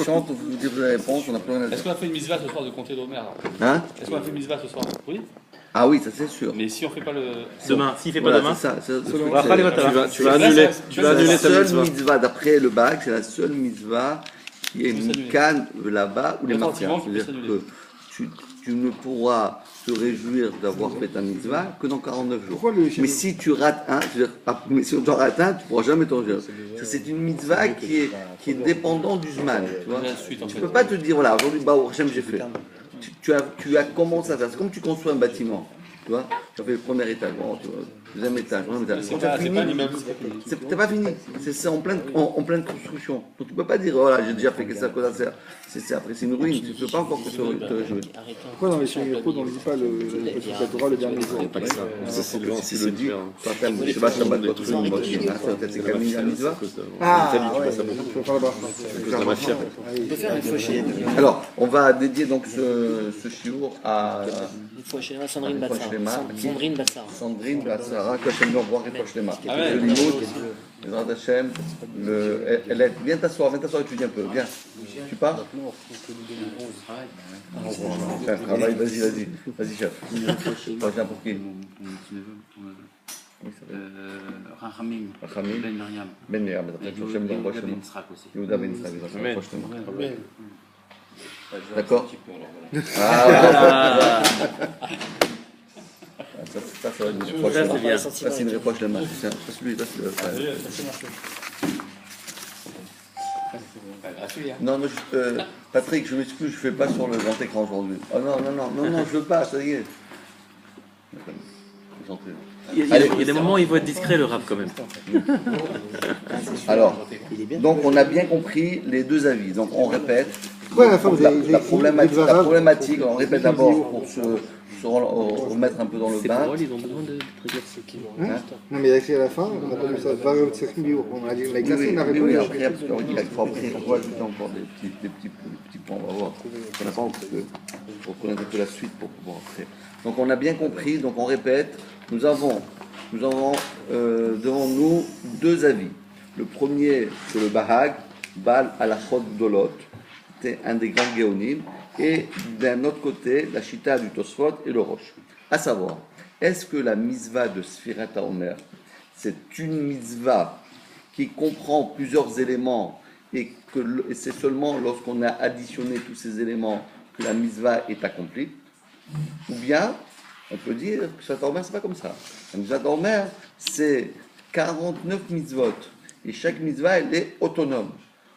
chante, vous dites la réponse, on n'a plus rien à dire. Est-ce qu'on a fait une mitzvah ce soir de compter l'Omer? Hein? Est-ce qu'on a fait une mitzvah ce soir? Oui. Ah oui, ça c'est sûr. Mais si on fait pas le. Demain, s'il fait pas Voilà, demain, c'est ça. tu vas annuler C'est ta la seule mitzvah. mitzvah, d'après le bac, c'est la seule mitzvah qui est Qui peut s'annuler. Mikan là-bas ou les martyrs. Rétroactivement, qui peut C'est-à-dire s'annuler. que tu ne pourras te réjouir d'avoir fait ta mitzvah que dans 49 jours. Pourquoi le Mais si tu rates un, mais si tu en rates un, tu ne pourras jamais t'en réjouir. C'est une mitzvah qui est dépendante du Zman. Tu vois. La suite, en Tu fait. ne peux pas te dire, voilà, aujourd'hui, bah, Hashem, j'ai fait. Tu as commencé à faire. C'est comme tu construis un bâtiment. Tu vois, tu as fait le premier étage, bon, tu vois, deuxième étage, troisième étage. Quand tu as fini, pas un immeuble. t'as pas fini. C'est en pleine construction. Donc tu peux pas dire, voilà, j'ai déjà fait que ça, quoi ça sert. Après, c'est une ruine. Tu ne peux pas encore te réjouir. Pourquoi dans les Shemirot, on ne dit pas le Torah le dernier jour? Ça, c'est le si le dit. Shabbat, Shabbat, votre ruine, votre ruine. C'est Camille la mitzvah. Ah, ouais, il faut faire là-bas. On peut faire une fois chez Alors, on va dédier donc ce shiur à Sandrine Batsara. Sandrine Batsara. Sandrine Batsara, que Hashem lui envoie Reproche Lema. Ah ouais. Le limoud, Bezrat Hashem, viens t'asseoir étudier un peu, viens. Tu pars? Faire un travail, vas-y chef. Toi, viens pour qui? Rachamim, Rachamim. Ben Miriam. Ben Miriam, Hashem lui envoie Ben Shema. Yitzhak aussi. Yehuda Ben Yitzhak, Reproche Lema. Amen. D'accord? Ah, ça va être une reproche Lema. Ça, c'est une reproche Lema. Ça, celui-là, c'est le frère. Non, Patrick, je m'excuse, je ne fais pas sur le grand écran aujourd'hui. Oh non, je ne veux pas, ça y est. Il y a des moments où il faut être discret, le rap, quand même. Alors, donc on a bien compris les deux avis. Donc on répète. Pourquoi à la fin vous avez La problématique, on répète d'abord pour se remettre un peu dans le Ces bain. paroles, ils ont besoin de Non, mais il y a écrit à la fin, on n'a pas vu ça. On a dit, on a classé, on a Oui, répondu. après, parce qu'on dit qu'il faut après, on va ajouter encore des petits points, on va voir. On attend pour connaître un peu la suite pour pouvoir après. Donc on a bien compris, donc on répète, nous avons devant nous deux avis. Le premier, c'est le Bahag, Bal Alachot Dolot, c'est un des grands Géonim, et d'un autre côté, la Chita du Tosfot et le Roche. À savoir, est-ce que la mitzvah de Sfirat HaOmer, c'est une mitzvah qui comprend plusieurs éléments et c'est seulement lorsqu'on a additionné tous ces éléments que la mitzvah est accomplie? Ou bien, on peut dire que Sfirat HaOmer, c'est pas comme ça. La mitzvah d'Omer, c'est 49 mitzvot, et chaque mitzvah, elle est autonome.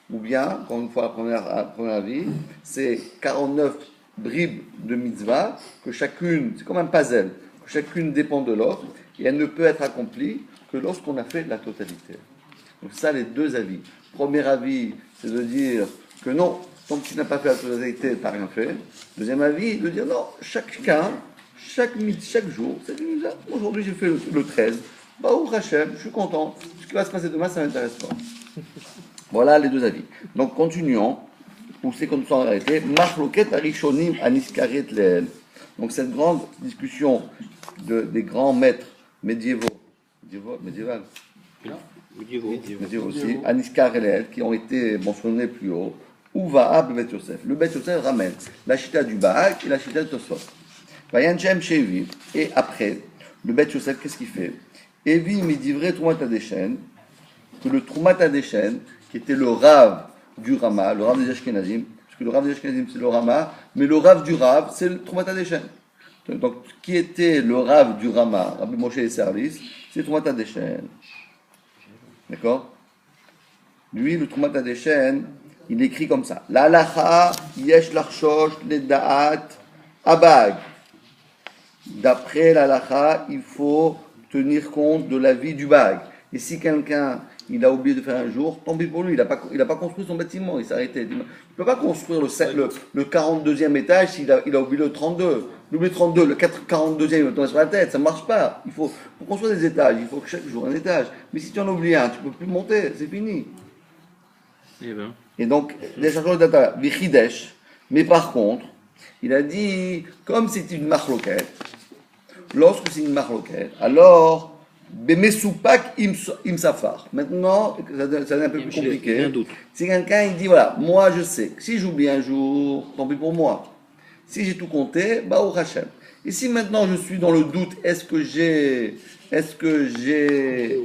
Ou bien, encore une fois, à première avis, c'est 49 bribes de mitzvah, que chacune, c'est comme un puzzle, que chacune dépend de l'autre, et elle ne peut être accomplie que lorsqu'on a fait la totalité. Donc ça, les deux avis. Premier avis, c'est de dire que non, tant que tu n'as pas fait la totalité, tu n'as rien fait. Deuxième avis, de dire non, chaque jour, c'est une mitzvah. Aujourd'hui, j'ai fait le 13. Baruch Hashem, je suis content. Ce qui va se passer demain, ça ne m'intéresse pas. Voilà les deux avis. Donc continuons. Où c'est qu'on nous en arrêté? Machloket arishonim aniskaret leel. Donc cette grande discussion des grands maîtres médiévaux aussi, aniskaret leel, qui ont été mentionnés plus haut. Où va le Bet Yosef? Le Bet Yosef ramène la chita du Bahag et la chita du Tosfot. Vayanchem Shevi. Et après, le Bet Yosef, qu'est-ce qu'il fait? Evi midivre Troumat Adeshen, que le Troumat Adeshen, qui était le Rav du Rama, le Rav des Ashkenazim, parce que le Rav des Ashkenazim c'est le Rama, mais le Rav du Rav c'est le Troumat Adeshen. Donc, qui était le Rav du Rama, Rabbi Moshe et Service, c'est le Troumat Adeshen. D'accord? Lui, le Troumat Adeshen, il écrit comme ça: La halacha, yesh l'arshosh, le da'at, abag. D'après la halacha, il faut tenir compte de la vie du bag. Et si quelqu'un il a oublié de faire un jour, tant pis pour lui, il n'a pas construit son bâtiment, il s'est arrêté. Il ne peut pas construire le 42e étage s'il a oublié le 32. Il oublie le 32, le 42e, il va tomber sur la tête, ça ne marche pas. Pour construire des étages, il faut que chaque jour un étage. Mais si tu en oublies un, tu ne peux plus monter, c'est fini. Et donc, mais par contre, il a dit, comme c'est une marloquette, lorsque c'est une marloquette, alors Bemesoupak im safar. Maintenant, ça devient un peu plus J'ai compliqué. un doute. Si quelqu'un il dit voilà, moi je sais que si j'oublie un jour, tant pis pour moi. Si j'ai tout compté, bah au Hachem. Et si maintenant je suis dans le doute, est-ce que j'ai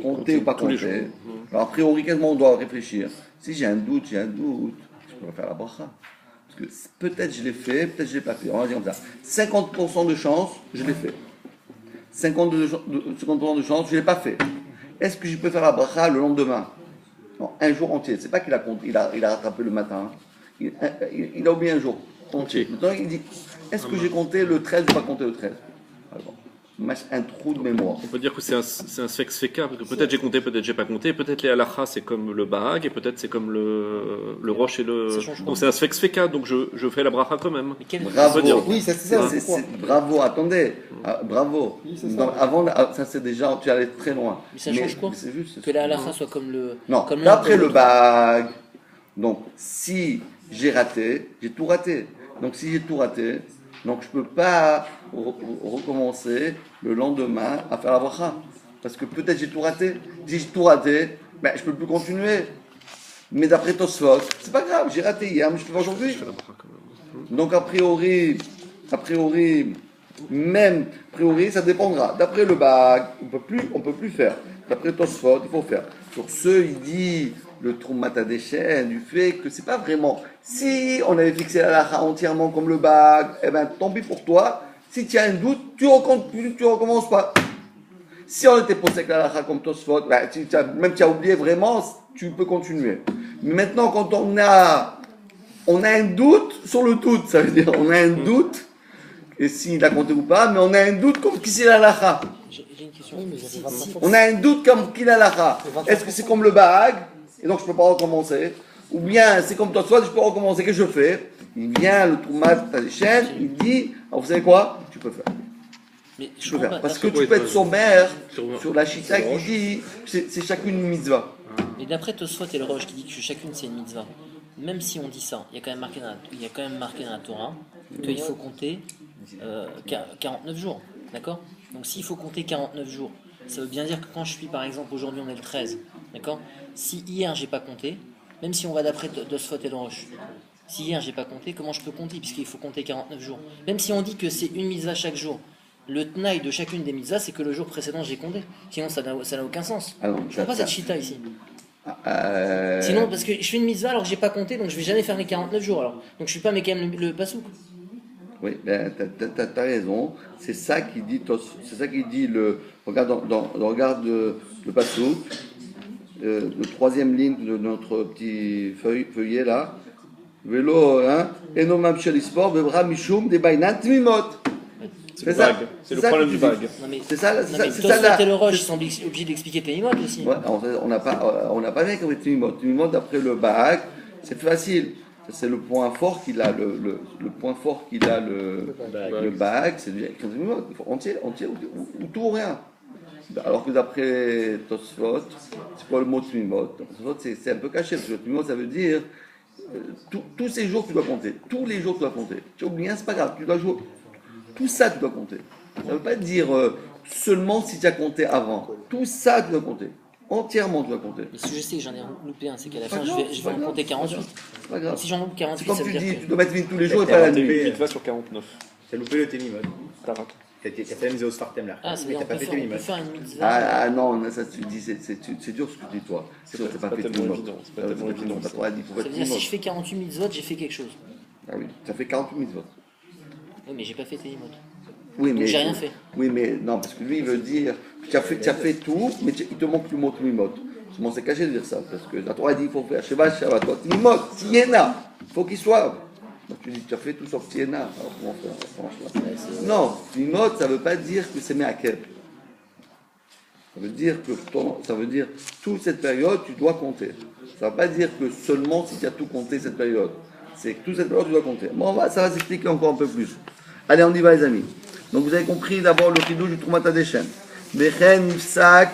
compté ou pas tous les compté? jours. Alors, a priori, quasiment on doit réfléchir. Si j'ai un doute, je peux faire la bracha. Parce que peut-être je l'ai fait, peut-être je l'ai pas fait. On va dire comme ça. 50% de chance, je l'ai fait. 50% de chance, je l'ai pas fait. Est-ce que je peux faire la bracha le lendemain? Non, un jour entier. C'est pas qu'il a compté, il a rattrapé le matin. Il a oublié un jour entier. Maintenant, il dit, est-ce que j'ai compté le 13 ou pas compté le 13? Alors, un trou de mémoire. On peut dire que c'est un sfex feka, parce que peut-être j'ai compté, peut-être j'ai pas compté, peut-être les halakha c'est comme le bahag, et peut-être c'est comme le roche et le... Ça change pas. Donc c'est un sfex feka, donc je fais la bracha quand même. Mais quel Bravo. On peut dire. Oui, c'est ça. Pourquoi Bravo, attendez. Bravo. Oui, c'est ça. Donc, ça c'est déjà, tu allais très loin. Mais ça change quoi? C'est juste. Que la halakha soit comme le. Non, comme d'après l'un le ou bag, donc si j'ai raté, j'ai tout raté. Donc si j'ai tout raté, donc je ne peux pas recommencer le lendemain à faire la bracha. Parce que peut-être j'ai tout raté. Si j'ai tout raté, ben, je ne peux plus continuer. Mais d'après Tosfot, c'est pas grave, j'ai raté hier, mais je fais aujourd'hui. Donc a priori, ça dépendra. D'après le bag, on peut plus faire. D'après Tosfot, il faut faire. Sur ce, il dit le Troumat Hadeshen, du fait que c'est pas vraiment. Si on avait fixé la halakha entièrement comme le bag, eh ben tant pis pour toi. Si tu as un doute, tu recommences pas. Si on était posé avec la halakha comme Tosfot, ben, même tu as oublié vraiment, tu peux continuer. Mais maintenant, quand on a un doute sur le doute, ça veut dire on a un doute, et s'il a compté ou pas, mais on a un doute comme qui c'est la halakha. J'ai une question. Oui, mais ça fait 29 On a un doute comme qui la halakha. Est-ce que c'est comme le bahag, et donc je ne peux pas recommencer? Ou bien c'est comme toi, soit je peux recommencer, qu'est-ce que je fais? Il vient, le Troumat Hadeshen, il dit, alors vous savez quoi? Tu peux faire. Mais Tu je peux comprends faire. pas. Parce que tu peux être sommaire Sur- sur la chita qui dit c'est chacune une mitzvah. Mais d'après Tosfot et le Roche qui dit que chacune c'est une mitzvah, même si on dit ça, il y a quand même marqué dans la Torah qu'il faut compter 49 jours. D'accord? Donc s'il faut compter 49 jours, ça veut bien dire que quand je suis par exemple, aujourd'hui on est le 13, d'accord? Si hier j'ai pas compté, même si on va d'après Tosfot et le Roche, si hier j'ai pas compté, comment je peux compter puisqu'il faut compter 49 jours? Même si on dit que c'est une mitzvah chaque jour, le tnaï de chacune des mitzvahs c'est que le jour précédent j'ai compté. Sinon ça n'a aucun sens. Ah non, Je ne vois pas ça- cette chita ici. Euh, Sinon, parce que je fais une mitzvah alors que j'ai pas compté, donc je vais jamais faire les 49 jours alors. Donc je suis pas mais quand même le pasouk. Oui, ben, t'as raison. C'est ça qui dit le. Regarde le passouk, le troisième ligne de notre petit feuillet là. Vélo, hein. Enomam shelispor, bebra mishum de bainat mimot. C'est le vague. C'est le problème du vague. Non mais, C'est ça, non, mais Tosfot et le Roche ils sont obligés d'expliquer Télimot aussi. Ouais, on n'a pas bien compris Timimot. Timimot, d'après le Bahag, c'est facile. Ça, c'est le point fort qu'il a, le point fort qu'il a, le Bahag, c'est du Timimot. Il faut entier ou tout ou rien. Alors que d'après Tosfot, c'est quoi le mot Timimot? Tosfot, c'est un peu caché, parce que Timimot, ça veut dire tous ces jours, tu dois compter. Tous les jours, tu dois compter. Tu as oublié un, c'est pas grave, tu dois jouer. Tout ça, tu dois compter. Ça ne veut pas dire seulement si tu as compté avant. Tout ça, tu dois compter. Entièrement, tu dois compter. Mais si je sais que j'en ai loupé un, c'est qu'à la Pas fin grave, je c'est vais pas en grave, compter 48. C'est pas grave. Si j'en loupe C'est 48, comme ça veut tu dire dis, que... tu dois mettre une tous les jours et pas la nuit. Il va sur 49. T'as loupé le Télimot. T'as raté. T'as fait la mise au Spartem là. Ah, c'est mais bien, t'as on pas peut fait Télimot. faire une mitzvah. Ah non, ça tu dis, c'est dur ce que tu dis toi. C'est pas fait tellement tout le évident, monde. c'est pas tellement évident, T'as ça. pas dit, faut Ça faire veut tout dire le si je fais 48 mitzvot, j'ai fait quelque chose. Ah oui, ça fait 48 minutes. Oui, mais j'ai pas fait Télimot. Oui, Donc mais j'ai rien fait. Oui, mais non, parce que lui, il veut dire que tu as fait tout, mais il te manque le mot Timimot. Comment c'est caché de dire ça? Parce que la Torah dit qu'il faut faire Sheva, Shabbat, toi, Timimot, Tiena, il faut qu'il soit. Donc tu dis, tu as fait tout sauf Tiena. Alors comment faire? Franchement. Non, Timimot, ça ne veut pas dire que c'est Me'akev. Ça veut dire que toute cette période, tu dois compter. Ça ne veut pas dire que seulement si tu as tout compté cette période. C'est que toute cette période, tu dois compter. Bon, ça va s'expliquer encore un peu plus. Allez, on y va, les amis. Donc, vous avez compris d'abord le chidouche du Troumat Hadeshen. Bechen nifsak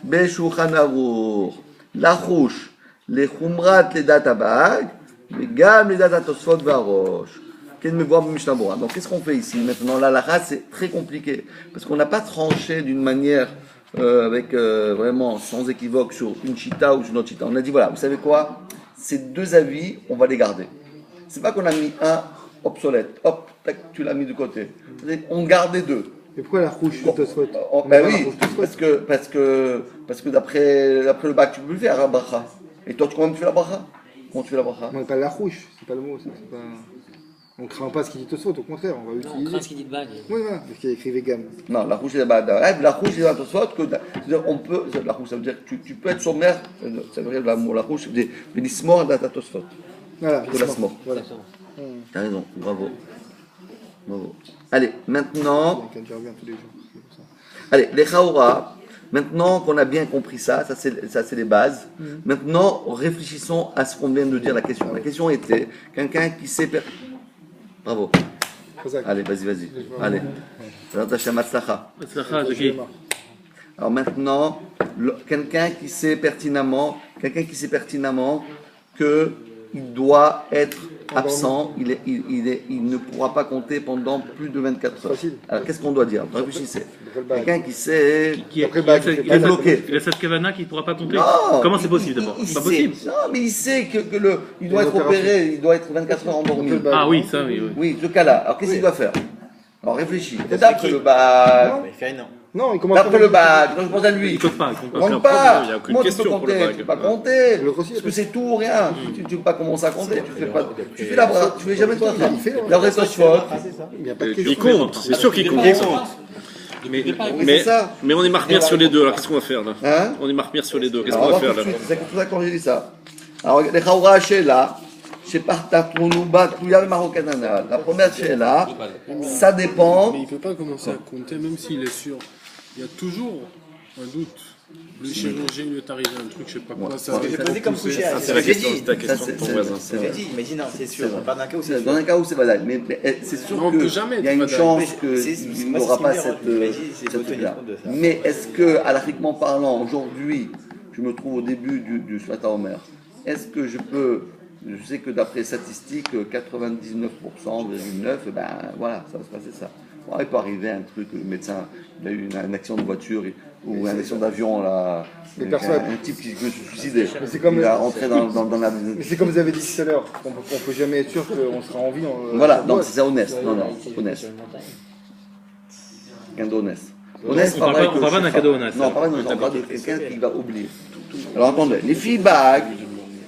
beshulchan aruch lachush lechumrat ledat habag vegam ledat atosfot varosh. Quel me voit Mishnah Bora. Donc, qu'est-ce qu'on fait ici maintenant? La halakha, c'est très compliqué parce qu'on n'a pas tranché d'une manière avec vraiment sans équivoque sur une chita ou sur une autre chita. On a dit voilà, vous savez quoi? Ces deux avis, on va les garder. C'est pas qu'on a mis un obsolète, hop, tac, tu l'as mis de côté. On garde les deux. Mais pourquoi la rouge de Tosfot? Ben oui, parce que d'après le bac, tu peux le faire, la bracha. Et toi, comment tu fais la bracha? Comment tu fais la bracha? On pas la rouge, c'est pas le mot. C'est pas... On ne craint pas ce qu'il dit Tosfot, au contraire, on va Non, on l'utiliser. craint ce qu'il dit de bague. Oui, voilà, parce qu'il y a écrit vegan. Non, la rouge, c'est la rouge, c'est la Tosfot. C'est-à-dire, on peut, la rouge, ça veut dire que tu peux être sommaire, ça veut dire la rouge, ça veut dire bénissement de la Tosfot. Voilà, De la smor. Voilà. Exactement. T'as raison, bravo. Bravo. Allez, maintenant. Donc, intervient tous les jours. c'est pour ça. Allez, les Chaoura, maintenant qu'on a bien compris ça c'est les bases. Maintenant, réfléchissons à ce qu'on vient de dire, la question. La question était, quelqu'un qui sait... Bravo. Khazak. Allez, vas-y. Allez. Atzlacha, de qui? Alors maintenant, quelqu'un qui sait pertinemment que il doit être absent, il ne pourra pas compter pendant plus de 24 heures. Facile. Alors qu'est-ce qu'on doit dire? Réfléchissez. D'après le Quelqu'un qui sait... Qui Après, il a bague, cette- c'est il a pas bloqué. Il a cette cavana qui ne pourra pas compter. Non. Comment c'est possible d'abord? Il C'est pas sait. possible. Non, mais il sait que il doit Une être opération. opéré, il doit être 24 heures endormi. Après le bague. Ah oui, ça, oui. Oui, ce cas-là. Alors qu'est-ce qu'il doit faire? Alors réfléchis. D'après le bac. Il fait non. Non, il commence D'après le bac. Donc je pense à lui. Il ne compte pas. Il compte On pas. compte Aucun pas. problème, il y a aucune Comment tu peux question pour le compter? bac. Tu peux pas compter. L'autre aussi, Parce que c'est tout ou rien. Tu ne peux pas commencer à compter. Tu fais la bracha. Tu fais jamais toi. Il fait, La vraie faute. il n'y a pas de Il question. compte, c'est sûr qu'il compte. Oui, Mais, c'est ça. mais on est marqué sur les deux, alors qu'est-ce qu'on va faire là? Hein? On est marqué sur les deux, qu'est-ce Alors, qu'on on va va faire tout de là? suite. C'est pour ça que j'ai dit ça. Alors, les Chaoura Sheila, la première Sheila, ça dépend. Mais il ne peut pas commencer à compter, même s'il est sûr. Il y a toujours un doute. Le chirurgien, il est arrivé un truc, je sais pas quoi. Ça, J'ai posé comme couché. Ah, c'est la question, c'est ta Ça, question de ton voisin. c'est J'ai vrai. dit, il m'a dit non, c'est sûr. On parle d'un cas où c'est sûr. Dans un cas où c'est valable, mais c'est sûr Non, on qu'il peut jamais y a être une valable. chance Mais c'est- qu'il moi, n'aura c'est pas ce qu'il cette me dit, c'est faut tenir truc-là. compte de ça. Mais est-ce que, à parlant, aujourd'hui, je me trouve au début du Shvat Omer, est-ce que je sais que d'après les statistiques, 99,9%, ben voilà, ça va se passer ça. Bon, il peut arriver un truc, le médecin, il a eu un accident de voiture ou un accident d'avion, là, Mais un personne. type qui veut se suicider. Mais c'est comme- Il a rentré dans la... Mais c'est comme vous avez dit tout à l'heure, on ne peut jamais être sûr qu'on sera en vie. Voilà, donc c'est ça, honnête. Non, honnête. Quelqu'un d'honnête. Honnête, On parle vrai pas- que on parle pas je d'un sais cadeau honnête. Non, on parle de quelqu'un qui va oublier. Alors attendez, les filles bagues,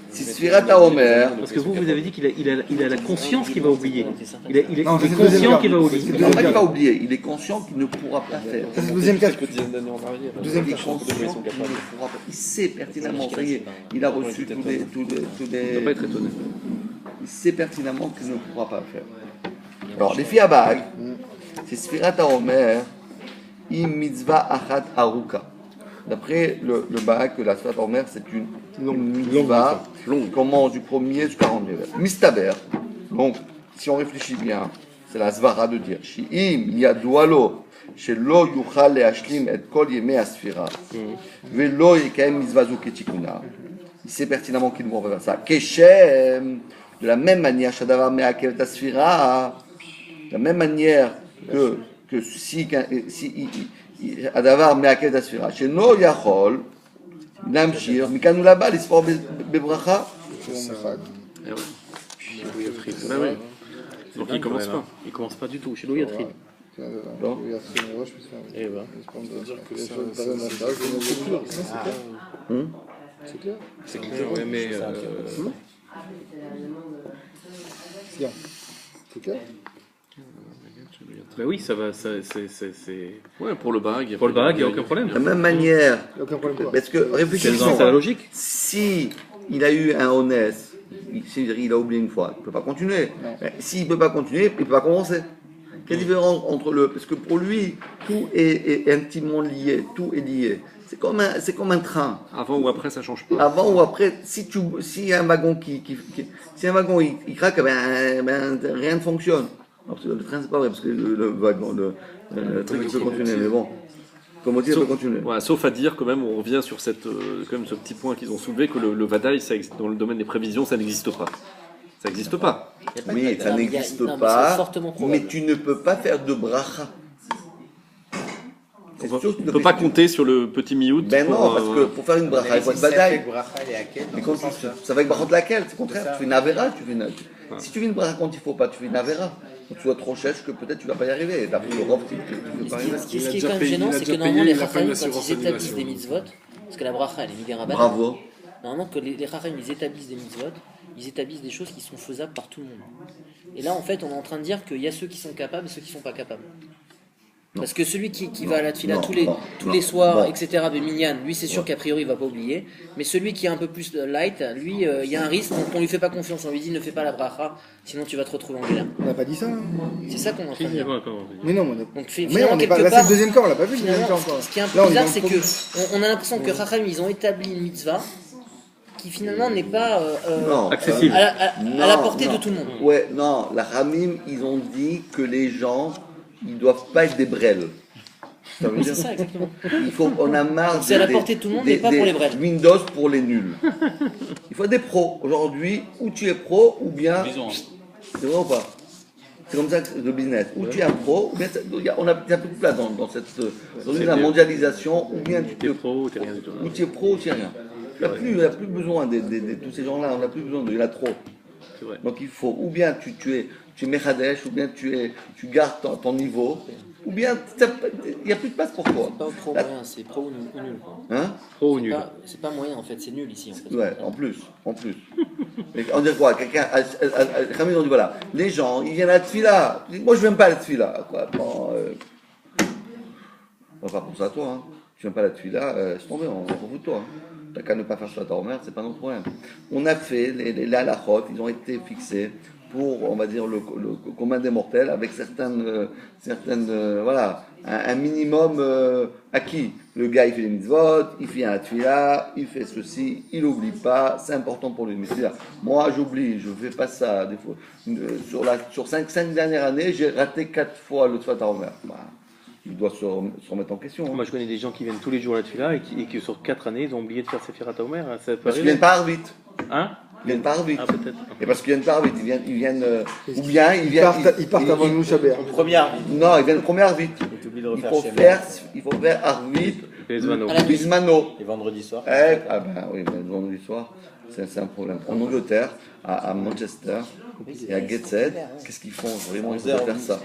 si Sfirat Omer, Parce que vous avez dit qu'il a la conscience qu'il va oublier. Il est Non, c'est le deuxième conscient cas. qu'il va oublier. C'est le non deuxième pas qu'il cas. va oublier, il est conscient qu'il ne pourra pas faire. Ça, c'est le deuxième cas. Il est conscient qu'il ne pourra pas. Il sait pertinemment, ça y est, il a reçu tous les... Il ne doit pas être étonné. Il sait pertinemment qu'il ne pourra pas faire. Alors, les filles à bague, c'est Sfirat Omer, im mitzvah achat aruka. D'après le bague, la Sfirat Omer, c'est une mitzvah qui commence du 1er jusqu'à 49. Mistaber. Donc, si on réfléchit bien, c'est la svara de dire Shi'im yadoualo shelo yuchal le'ashlim et kol yemei asfira velo yekaem mitzvah zu ketikuna. Il sait pertinemment qu'il ne pourra pas faire ça. Keshem, de la même manière, Shadavar me'akel tasfira, de la même manière que si Adavar me'akel tasfira, sheno yachol, namshir, mikanu là-bas, l'histoire bebracha. Eh ouais. Bah oui. Donc il commence pas. Il commence pas du tout. Chez Louis Atrid. Donc, Eh ben. C'est clair. C'est clair, ouais, mais. C'est clair. Bah oui, ça va. C'est Ouais, pour le bague. pour le bague, il n'y a aucun problème. de la même manière, Il n'y a aucun problème. Quoi. parce que C'est réfléchissons, la logique. si il a eu un honnête, c'est-à-dire il a oublié une fois, il ne peut pas continuer. S'il ne peut pas continuer, il ne peut pas commencer. Quelle différence entre le... Parce que pour lui, tout est intimement lié, tout est lié. C'est comme un train. Avant ou après, ça change pas. Avant ou après, si un wagon si un wagon il craque, ben, rien ne fonctionne. Alors, le train c'est pas vrai parce que le wagon, le truc il peut continuer, mais bon, comme on dit, il peut continuer. Ouais, sauf à dire quand même, on revient sur cette, quand même, ce petit point qu'ils ont soulevé, que le Vadaï, dans le domaine des prévisions, ça n'existe pas. Ça n'existe pas. Oui, ça n'existe non, mais pas, c'est fortement probable. mais tu ne peux pas faire de bracha. C'est On sûr que tu ne le peut fais pas si tu- compter sur le petit miout. Ben non, parce que pour faire une bracha, il faut être badaï. Mais quand ça ça va avec brachot de laquelle, c'est le contraire. Tu fais une avera, si tu fais une bracha quand il ne faut pas, tu fais une avera. Donc tu dois trop chercher que peut-être tu ne vas pas y arriver. T'as pris le rof, tu ne peux pas arriver. Ce qui est Il a quand déjà même payé- gênant, il a c'est que déjà normalement payé, les il a pas Chachamim, une quand assurance ils établissent annulation. des mitzvot, parce que la bracha elle est midé rabbin, Bravo. normalement que les Chachamim ils établissent des mitzvot, ils établissent des choses qui sont faisables par tout le monde. Et là en fait on est en train de dire qu'il y a ceux qui sont capables et ceux qui sont pas capables. Parce que celui qui va à la tefila Non, tous les, non, tous non. les soirs, Bon. etc., de Minyan, lui c'est sûr qu'a priori il va pas oublier. Mais celui qui est un peu plus light, lui il y a un risque, donc on lui fait pas confiance, on lui dit ne fais pas la bracha, sinon tu vas te retrouver en galère. On n'a pas dit ça. Hein. C'est ça qu'on est en train de dire. Mais non, on a... Donc Mais finalement on est pas... quelque Là, c'est part, le deuxième camp, on l'a pas vu le deuxième finalement, camp encore. ce qui est un Là, peu on est bizarre, dans c'est le que on a l'impression que Chachamim ils ont établi une mitzvah qui finalement n'est pas Non. Accessible. à la portée non. de tout le monde. Ouais, non, la Ramim, ils ont dit que les gens, ils doivent pas être des brels. Ça veut Oui, dire c'est ça exactement. on a marre C'est à la portée de tout le monde, mais pas pour les brels. Windows pour les nuls. Il faut être des pros. Aujourd'hui, ou tu es pro, ou bien. C'est vrai ou pas? C'est comme ça que le business. Ou tu es un pro, ou bien on a plus de place dans cette la mondialisation, ou bien tu T'es te pro ou t'es rien du tout. ou tu es pro ou tu es rien. Il n'y a plus besoin de tous ces gens-là, on n'a plus besoin il y en a trop. C'est vrai. Donc il faut, ou bien tu es Mechadesh, ou bien tu gardes ton niveau, ou bien il n'y a plus de place pour toi. Pas pro moyen, c'est pro ou nul. Quoi. Hein? Pro ou nul. C'est pas moyen en fait, c'est nul ici en fait. Ouais, en plus. Mais on dirait quoi? Quelqu'un, Ramil, on dit voilà, les gens, ils viennent à la tefila. Moi, je ne viens pas à la tefila. Quoi. Bon, on va pas penser à toi. Hein. Tu ne viens pas à la tefila, c'est tombé, on s'en fout de toi. Hein. T'as qu'à ne pas faire ça à ta mère, c'est pas notre problème. On a fait les halachot, ils ont été fixés pour, on va dire, le commun des mortels, avec certaines voilà, un minimum acquis. Le gars, il fait les mitzvot, il fait un tefila, il fait ceci, il n'oublie pas, c'est important pour lui. Mais c'est-à-dire, moi, j'oublie, je ne fais pas ça. Des fois, sur 5 dernières années, j'ai raté 4 fois le Tzvat HaOmer. Bah, il doit se remettre en question. Hein. Moi, je connais des gens qui viennent tous les jours à la tefila et qui sur 4 années, ils ont oublié de faire Sefirat HaOmer. Hein, ça peut Parce qu'ils arriver. viennent pas vite. Hein? Ils viennent pas vite. Ah, peut-être. Et parce qu'ils viennent pas vite, ils viennent ou bien Ils partent avant nous, Chabert. Première. Non, ils viennent première vite. T'oublies de Il refaire faut chez faire, il faut faire Arvit, Les Zvano. À la nuit. Bismano. les vendredis soirs. Ah ben oui, mais le vendredi soir, c'est un problème. En Angleterre, à Manchester et à Gateshead, qu'est-ce qu'ils font vraiment? Ils doivent faire ça.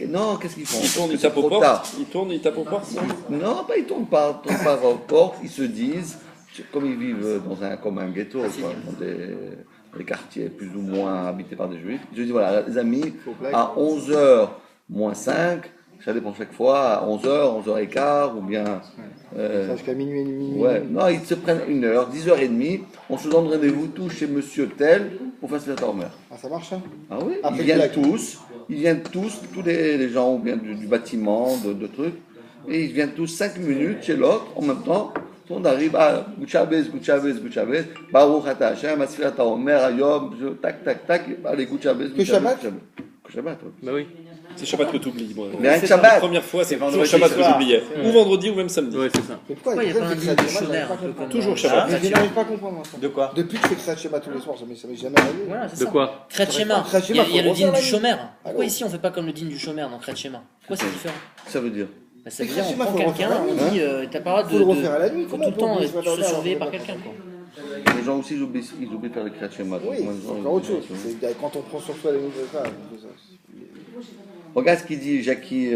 Non, qu'est-ce qu'ils font? Ils tournent, Parce ils que tapent c'est aux trop portes. tard. Ils tournent, ils tapent aux portes. Non, pas ils tournent pas aux portes, ils se disent, comme ils vivent comme un ghetto, quoi, dans des quartiers plus ou moins habités par des juifs, je dis voilà, les amis, à 11h moins 5, ça dépend chaque fois, à 11h, 11h15, ou bien. Jusqu'à minuit et demi. Ouais, non, ils se prennent 1h, 10h30, on se donne rendez-vous tous chez monsieur tel pour faire cette dormeur. Ah, ça marche, hein? Ah oui, Après ils viennent le tous, tous les gens ou bien du bâtiment, de trucs, et ils viennent tous 5 minutes chez l'autre en même temps. Tout le monde arrive à Gouchabez, Baruch Ata Hashem, Asfirat HaOmer, Ayom, tac, allez, Gouchabez. Que Shabbat? Que Shabbat, oui. Bah oui. C'est Shabbat que tu oublies, moi. Mais un C'est Shabbat. La première fois, c'est toujours vendredi Shabbat que soir. j'oubliais. Ou vendredi ou même samedi. Ouais, c'est ça. Mais pourquoi Pourquoi il n'y a pas un fait digne que du ça chômeur j'arrive pas à un peu comprendre. comme Toujours dans- Shabbat. Mais je n'arrive pas à comprendre ça. De quoi? Depuis que je fais Kriyat Shema tous les soirs, ça m'est jamais arrivé. Voilà, c'est De ça. quoi? Kriyat Shema. Kriyat Il y a, Shema, il y a le faut digne refaire du la chômeur. nuit. Pourquoi Ah ici on fait pas comme le digne du chômeur dans Kriyat Shema? Pourquoi c'est différent? Ça veut dire. Bah, ça veut Mais dire on Kriyat Shema, prend faut le refaire quelqu'un, la on nuit. dit t'as pas le droit Faut le refaire à la nuit, faut comment tout le temps on peut se oublier ce surveiller matin, par quelqu'un quoi. Les gens aussi, ils oublient de faire le Kriyat Shema. Oui, c'est encore autre chose. C'est quand on prend sur soi les nouvelles femmes. Regarde ce qu'il dit, Jackie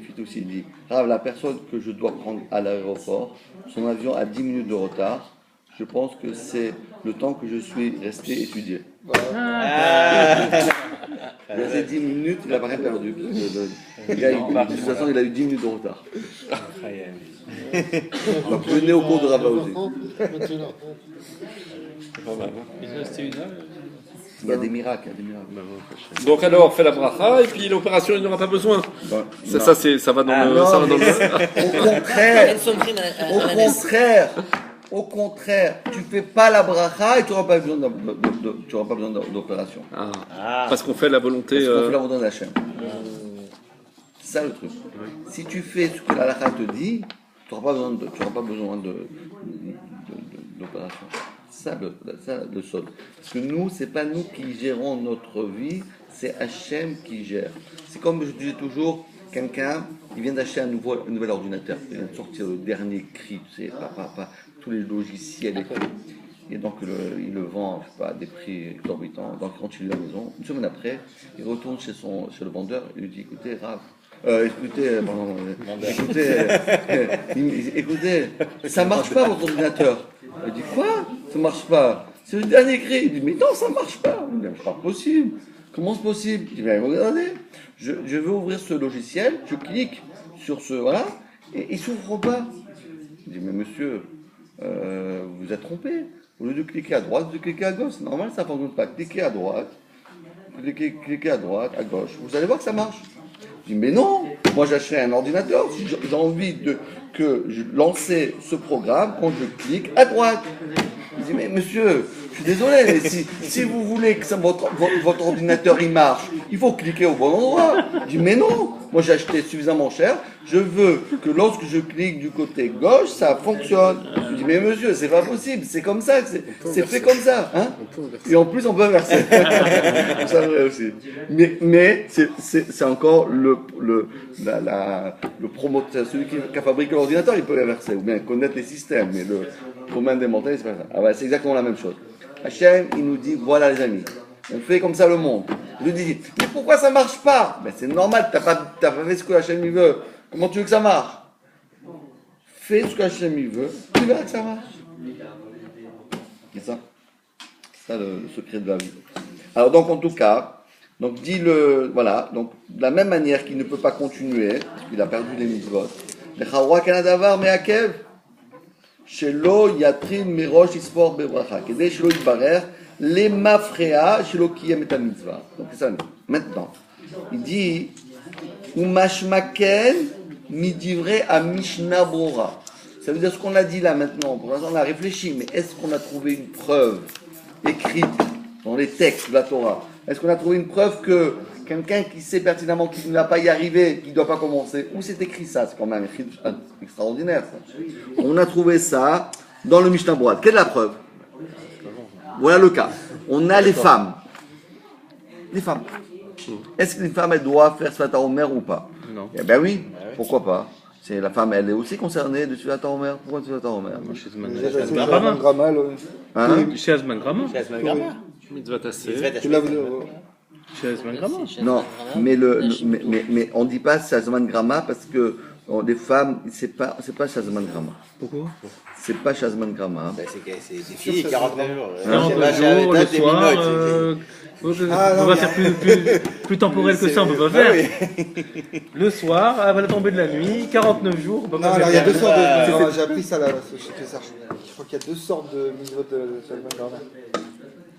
Fitoussi, il dit Rav, la personne que je dois prendre à l'aéroport, son avion a 10 minutes de retard, je pense que c'est le temps que je suis resté étudié. Il resté 10 minutes, il n'a pas rien perdu. Le gars, de toute façon, il a eu 10 minutes de retard. Donc, venez au cours de Rav aussi. Il y a des miracles, Donc alors, fais la bracha et puis l'opération, il n'y aura pas besoin. Bon, Ça va dans le. non, Ça va dans le... Au contraire, tu fais pas la bracha et tu n'auras pas besoin d'opération. Parce qu'on fait la volonté. Parce qu'on fait la volonté d'Hachem. C'est ça le truc. Si tu fais ce que la halakha te dit, tu n'auras pas besoin d'opération. C'est ça le sol. Parce que nous, c'est pas nous qui gérons notre vie, c'est Hachem qui gère. C'est comme je disais toujours, quelqu'un, il vient d'acheter un nouvel ordinateur, il vient de sortir le dernier cri, tu sais, pas tous les logiciels et tout. Et donc il le vend, je sais pas, à des prix exorbitants. Donc quand il est à la maison, une semaine après, il retourne chez le vendeur et lui dit, écoutez, Rav, écoutez, ça marche pas votre ordinateur. Il dit, quoi? Ça marche pas? C'est le dernier cri. Il dit, mais non, ça marche pas. Il dit, c'est pas possible. Comment c'est possible? Il dit, mais regardez, je veux ouvrir ce logiciel, je clique sur ce, voilà, et il s'ouvre pas. Il dit, mais monsieur, vous êtes trompé. Au lieu de cliquer à droite, vous cliquez à gauche. C'est normal, ça ne fonctionne pas. Cliquez à droite, cliquez à droite, à gauche. Vous allez voir que ça marche. Je dis, mais non, moi j'achète un ordinateur. Si j'ai envie de lancer ce programme, quand je clique à droite. Je dis, mais monsieur, je suis désolé, mais si vous voulez que votre ordinateur il marche, il faut cliquer au bon endroit. Je dis, mais non, moi j'ai acheté suffisamment cher, je veux que lorsque je clique du côté gauche, ça fonctionne. Je dis, mais monsieur, c'est pas possible, c'est comme ça, c'est fait comme ça. Hein, et en plus, on peut inverser. Ça vrai aussi. Mais c'est encore le promoteur, celui qui a fabriqué l'ordinateur, il peut l'inverser, ou bien connaître les systèmes, mais le commun des montagnes, c'est pas ça. Ah ouais, c'est exactement la même chose. Hachem, il nous dit, voilà les amis, on fait comme ça le monde. Il nous dit, mais pourquoi ça marche pas? Ben c'est normal, t'as pas fait ce que Hachem il veut. Comment tu veux que ça marche? Fais ce que Hachem il veut, tu verras que ça marche. C'est ça. C'est ça le secret de la vie. Alors donc en tout cas, donc voilà, donc de la même manière qu'il ne peut pas continuer, parce qu'il a perdu les mitzvot, le Chawra Kanadavar Meakev, Shelo Yatrin Mirosh Isfor Bebracha, Kedei Shelo Yitbarer, les Mafrea Shelo Kiyem et Mitzvah. Donc c'est ça. Maintenant, il dit Umashmaken Midivre à Mishnah Bora. Ça veut dire ce qu'on a dit là maintenant. Pour l'instant, on a réfléchi, mais est-ce qu'on a trouvé une preuve écrite dans les textes de la Torah? Est-ce qu'on a trouvé une preuve que quelqu'un qui sait pertinemment qu'il ne va pas y arriver, qu'il ne doit pas commencer, où c'est écrit ça? C'est quand même extraordinaire ça. On a trouvé ça dans le Mishnah Bora. Quelle est la preuve? Voilà le cas. On a les femmes. Les femmes. Est-ce qu'une femme, elle doit faire Sfat HaOmer ou pas? Non. Eh bien oui, pourquoi pas? C'est la femme, elle est aussi concernée de Sfat HaOmer. Pourquoi Sfat HaOmer? Chez Azman Grama. Mitzvah tassé. Chez Azman Grama. Non, mais on ne dit pas Shazman Grama parce que les femmes, c'est pas Shazman Grama. Pourquoi? C'est pas Shazman Grama. C'est des filles, 49 jours. 49 jours, le soir. On va faire plus temporel que ça, on peut pas faire. Le soir, avant la tombée de la nuit, 49 jours, on peut pas faire. Alors il y a deux sortes de. J'ai appris ça là, chez Pessar. Je crois qu'il y a deux sortes de mitzvot de Salman Garner.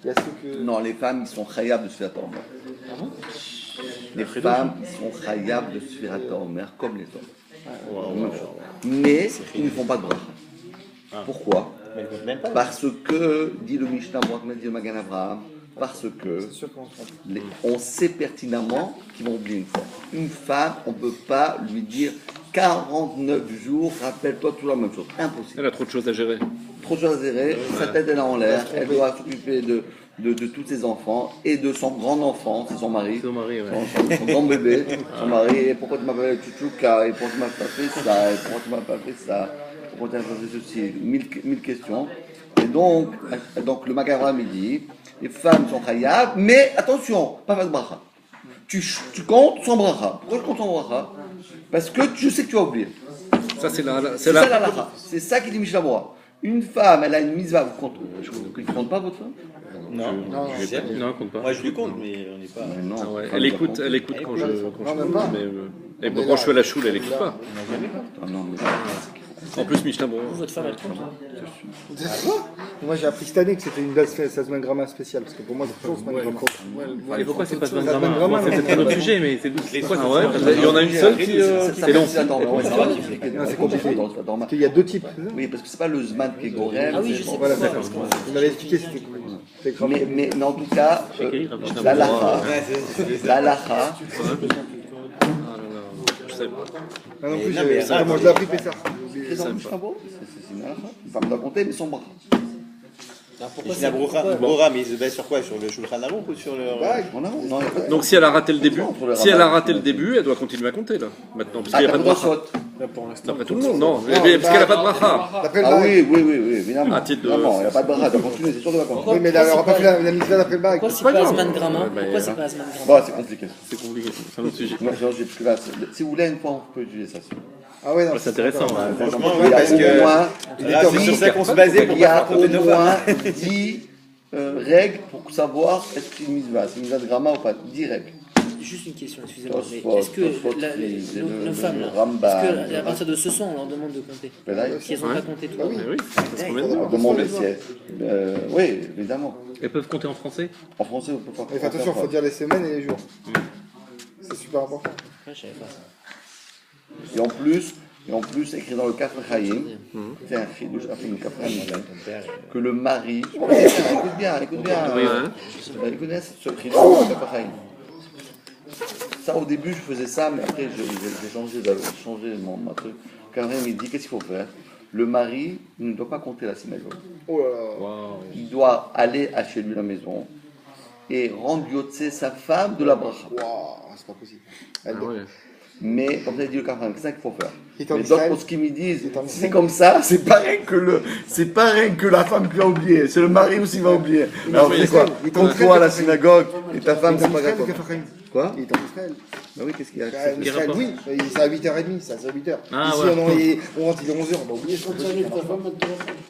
Il y a ceux que. Non, les femmes, ils sont chayav de Sfirat HaOmer. Ah bon? Les femmes, ils sont chayav de Sfirat HaOmer comme les hommes. Mais ils ne font pas de bracha. Pourquoi? Parce que, dit le Mishnah, dit le Magan Avraham, parce que on sait pertinemment qu'ils vont oublier une fois. Une femme, on ne peut pas lui dire 49 jours, rappelle-toi toujours la même chose. Impossible. Elle a trop de choses à gérer. Trop de choses à gérer, sa tête elle est en l'air, elle doit s'occuper de tous ses enfants et de son grand enfant, c'est son mari. Son mari, ouais. Son grand bébé, son mari, et pourquoi tu m'appelles Tchouchouka, et pourquoi tu m'as pas fait ça, et pourquoi tu m'as pas fait ça, pourquoi tu m'as pas fait ceci, mille questions. Et donc le Magan il dit, les femmes sont chayav, mais attention, pas faire de bracha. Tu comptes sans bracha. Pourquoi je compte sans bracha? Parce que je sais que tu as oublié. Ça, c'est ça la halakha. C'est ça qui dit Mishnah Bora. Une femme, elle a une mitzvah, vous comptez. Il ne compte pas votre femme? Non, Non, elle compte pas. moi je lui compte, mais on n'est pas. Non, Ah ouais. Elle écoute quand je même pas. mais bon, quand je suis à la choule, elle écoute pas. Ah non, mais En plus, Mishnah Bora. Votre femme, elle compte? Moi j'ai appris cette année que c'était une date Salman Grama spéciale, parce que pour moi c'est toujours Salman Grama. Et pourquoi c'est pas Azman Azman Grama? Grama, Bon, c'est un autre sujet, mais c'est Ah ouais, il y en a une seule qui. c'est long. C'est compliqué. Parce qu'il y a deux types. Oui, parce que c'est pas le Zman qui est Gorem. Ah oui, je sais Voilà, pas. d'accord. Vous m'avez expliqué, c'était grave. Mais en tout cas, la halakha, Je sais pas. Ah non plus, Non, mais ça, moi je l'ai appris Pessar. c'est dans le Mishnah Bora. C'est une halakha. Une femme doit compter, mais son bras. Et si la Brora, mais il se base sur quoi? Sur le Shulchan Aruch ou sur le. En avant. Non, il y a pas de- Donc si elle a raté le début, Entre le si elle a rabbin raté et le le- début, elle doit continuer à compter là, maintenant, parce Ah, qu'il n'y a t'as pas de pas de bracha. faute. Là, pour l'instant. D'après tout le monde, non, Non, parce qu'elle n'a pas de bah, bracha. D'après le Ah bac. oui, évidemment. À titre de- Évidemment, il n'y a pas de bracha, elle doit continuer, c'est sûr qu'elle va continuer. Oui, mais là, on n'aura pas fait la mitzvah d'après le bac. Pourquoi c'est pas pas grave. Asman Grama Ouais, bah, Pourquoi c'est pas Asman Grama Bon, c'est compliqué. C'est compliqué, c'est un autre sujet. Non, sinon, parce que là, si vous voulez, une fois, on peut utiliser ça. Ah ouais, non. C'est intéressant. hein. Franchement, Il oui, y a parce au que. moins, Là, c'est sur ça qu'on se basait pour il y a pas faire au compter nos moins fois. 10 règles pour savoir est-ce que c'est une mitzvah. C'est une mitzvah de gramma ou pas. 10 règles. Juste une question, excusez-moi, mais Tosfot, est-ce que nos femmes, là, Rambam, est-ce que à partir de ce soir, on leur demande de compter Pédaille. Si elles n'ont pas compté tout, Mais oui, c'est combien de On temps demande si elles- oui, évidemment. Elles peuvent compter en français? En français, on peut pas. Mais fais attention, il faut dire les semaines et les jours. C'est super important. Ouais, je savais pas ça. Et en plus, écrit dans le Kaf Chaim, c'est un chidouche, que le mari. Écoute bien. Oui, ouais. Écoute bien ce chidouche dans le Kaf Chaim. Ça, au début, je faisais ça, mais après, j'ai changé ma truc. Quand même, il dit qu'est-ce qu'il faut faire? Le mari ne doit pas compter la synagogue. Oh là là. Il doit aller à chez lui à la maison et rendre yotse sa femme de la bracha. Waouh, c'est pas possible. Elle Ah ouais. Mais comme ça, il dit le Kaf Chaim, c'est ça qu'il faut faire. Il est en Mais d'autres, Israël. pour ce qu'ils me disent, Il est en si c'est Israël. comme ça, c'est pareil que la femme qui va oublier, c'est le mari aussi qui va oublier. Alors c'est quoi? Il est en Compte-toi à la Israël, synagogue et ta femme, Il est en c'est pas Israël, grave. le Kafar Chaim. Quoi? Il est en Israël. Bah oui, qu'est-ce qu'il y a? Israël, rapport oui, c'est à 8h30, ça, c'est à 8h. Ah, Ici, ouais. on rentre, il est 11h, on va oublier ça.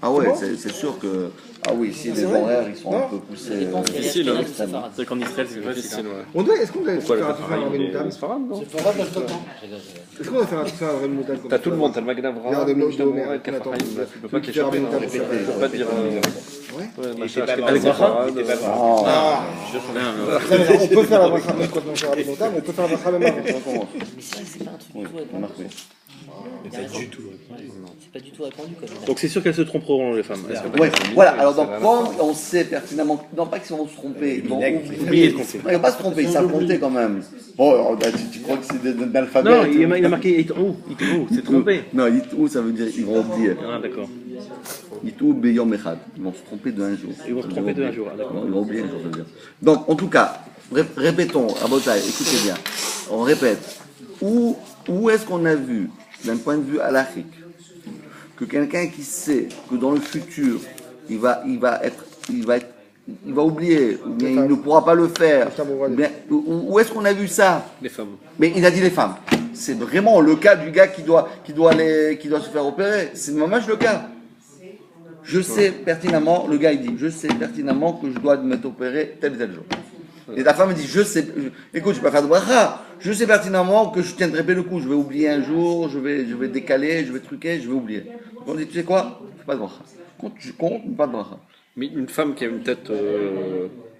Ah ouais, c'est sûr que... Ah oui, si les horaires, ils sont un peu poussés. dépend, c'est difficile, les hein. Ashkénazes ou les Séfarades. C'est qu'en Israël, c'est difficile, ouais. Est-ce qu'on doit Pourquoi le faire attention à Kaf la Chaim, il Remoudam est sfarade, non Est-ce qu'on doit faire attention à la Remoudam T'as tout le monde, t'as le Magna Vrah, Regarde, le le Mishnah Homer, Moret, le Kaf attends, Chaim, tu peux pas tu t'échapper, fais non. Remoudam, Tu peux pas dire... Ouais. machin, pas avec bracha. Vrah, Il était pas bracha. Ah, On peut faire la bracha même quand on fait la Remoudam, on peut faire la bracha même avant. on commence. Mais ça, c'est pas un truc Oui, du tout répandu. remarquez. Il y a raison. C'est pas du tout répandu comme Donc c'est sûr qu'elles se tromperont, les femmes. Ouais, voilà, alors donc quand on sait pertinemment, non pas qu'ils vont se tromper, ils vont oublier. Non, ils vont pas se tromper, ils savent compter quand même. Bon, alors, tu crois que c'est d'alphabet? Non, il a marqué Itou, c'est trompé. Non, Itou, ça veut dire ils vont oublier. Ah, d'accord. Itou Beyom Echad. Ils vont se tromper de un jour. Ils vont se tromper de un jour, ah, d'accord. Ils vont oublier un jour, ça veut dire. Donc, en tout cas, répétons, à Botaï, écoutez bien. On répète. Où est-ce qu'on a vu, d'un point de vue halachique, que quelqu'un qui sait que dans le futur, il va oublier, ou bien il ne pourra pas le faire, ou bien, où est-ce qu'on a vu ça? Les femmes. Mais il a dit les femmes. C'est vraiment le cas du gars qui doit se faire opérer. C'est vraiment le cas. Je sais pertinemment, le gars il dit, je sais pertinemment que je dois m'être opéré tel et tel jour. Et la femme dit, écoute, je vais pas faire de bracha. Je sais pertinemment que je tiendrai pas le coup. Je vais oublier un jour, je vais décaler, je vais truquer, je vais oublier. Donc on dit, tu sais quoi? Fais pas de bracha. Compte, pas de bracha. Mais une femme qui a une tête,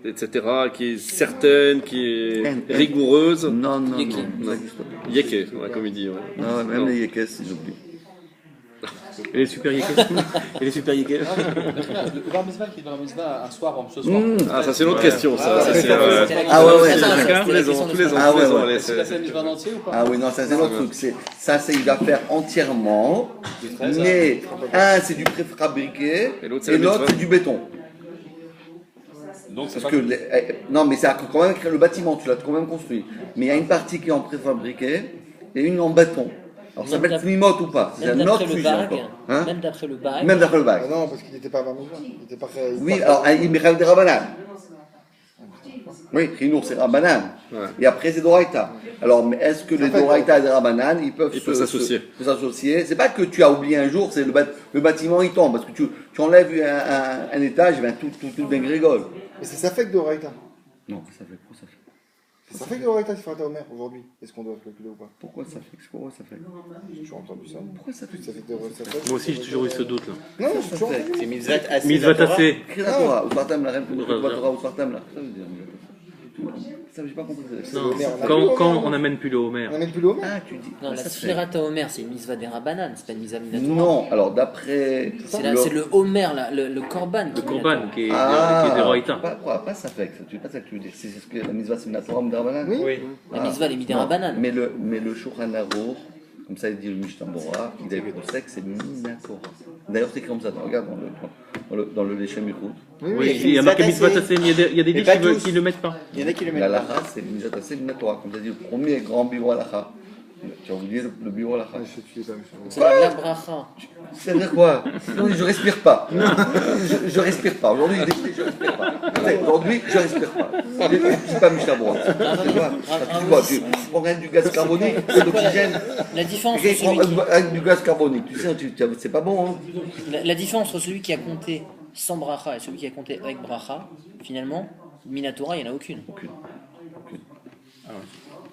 etc., qui est certaine, qui est rigoureuse. Non, Yéké. ça existe pas. Yéké, ouais, comme il dit. Ouais. Non, même les yékes, ils oublient. Et les super yékés Et les super yékés Le bar mitzvah qui est dans la mitzvah un soir, ce soir. Ah, ça c'est une autre question, ça. Ça, c'est, Ah ouais, Attends, c'est tous les ans, tous les ans, Ah tous les ouais, ans. ouais. allez, Est-ce que c'est- c'est la mitzvah en entier ou pas? Ah oui, non, ça c'est l'autre truc. Il va faire entièrement. Mais un, c'est du préfabriqué Et l'autre, c'est et la l'autre, mitzvah. c'est du béton. Donc c'est Parce pas que non, mais c'est quand même le bâtiment, tu l'as quand même construit. Mais il y a une partie qui est en préfabriqué et une en béton. Alors ça s'appelle Tmimot ou pas? C'est Même un d'après autre le sujet bague, encore. Hein? même d'après le bague, Même d'après le Ah bac. non, parce qu'il n'était pas à Bar Mitzvah. Il était pas très. Oui, alors il met des rabanan. Oui, Chinour c'est rabanan. Ouais. Et après c'est Doraïta. Alors, mais est-ce que les Doraïta et les rabanan, ils peuvent s'associer. s'associer? C'est pas que tu as oublié un jour, c'est le bâtiment il tombe. Parce que tu enlèves un étage, ben, tout dégrégole. Mais c'est ça fait que de Raïta. Non, ça fait quoi ça fait? C'est ça fait que de Raïta, c'est fait à Omer aujourd'hui. Est-ce qu'on doit calculer ou pas? Pourquoi ça fait? Pourquoi ça fait? J'ai toujours entendu ça. Pourquoi ça fait? Ça fait que de Raïta. Moi aussi, j'ai toujours eu ce doute là. Non, j'ai toujours entendu. C'est mitzvah assez. Mitzvah tassé. Écris la Torah, ou Sartam la reine, ou Torah, ou Sartam la. Ça veut dire. Ça, j'ai pas compris. Non, Homer, on a quand plus on n'amène plus le Homer. On n'amène plus l'Omer? Ah, tu dis. non, la ça se fait. Sfirata Homer, c'est une mitzvah des Rabbanan, c'est pas une mitzvah Minatora. Non, alors d'après. C'est le Homer, là, le Korban. Le Corban qui est des Ah, Roïta. pas ça fait. Tu pas ça que tu veux dire. C'est ce que la mitzvah c'est une Torah d'Arbanan. Oui. Oui. La mitzvah, elle est mis des Rabbanan. Mais le Shulchan Aruch, Comme ça, il dit le Mishnah Bora, il est pour sec, c'est Minatora. D'ailleurs, c'est comme ça, regarde dans le Leshem Yichud. Oui, il y a marqué Mitzvah Tassem, il y a des livres qui ne le mettent pas. Il y en a qui le mettent La pas. Lacha, c'est Mitzvah Tassem Minatora. Comme tu as dit, le premier grand bureau à Lacha. Tu as oublié le bureau à Lacha. C'est la bracha. C'est-à-dire quoi? Aujourd'hui, je respire pas. Je respire pas. Aujourd'hui, je respire pas. Aujourd'hui, je respire pas. Je suis pas Mishnah Bora. Tu vois, tu prends rien du gaz carbonique, de l'oxygène. La différence Quelqu'un entre celui prend avec du gaz carbonique. Tu sais, c'est pas bon. Hein. la différence entre celui qui a compté sans bracha et celui qui a compté avec bracha, finalement, Minatora, il n'y en a aucune.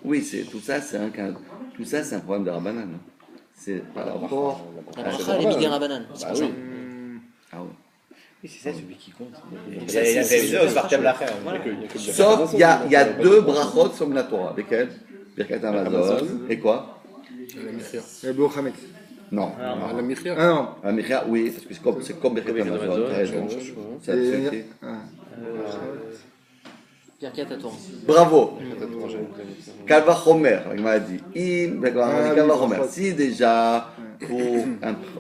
Oui, tout ça, c'est un cas. Tout ça, c'est un problème de Rabbanan. C'est par rapport. La bracha, elle est Midin Rabbanan. C'est Ah pour ça. oui. Ah oui. Oui, c'est ça celui qui compte. Donc Il y a révisé au Svartem Lacher. Sauf, il y a deux brachot sur la Torah. Lesquels? Birkat Amazon. Et quoi? La Michia. Le Beau Hamet. Non. La Michia. Ah non. La Michia, oui, parce que c'est comme Birkat Amazon. T'as raison. C'est accepté. Pierre 4 à toi. Bravo. Kalva Chomer, il m'a dit. Kalva Chomer. Si déjà, pour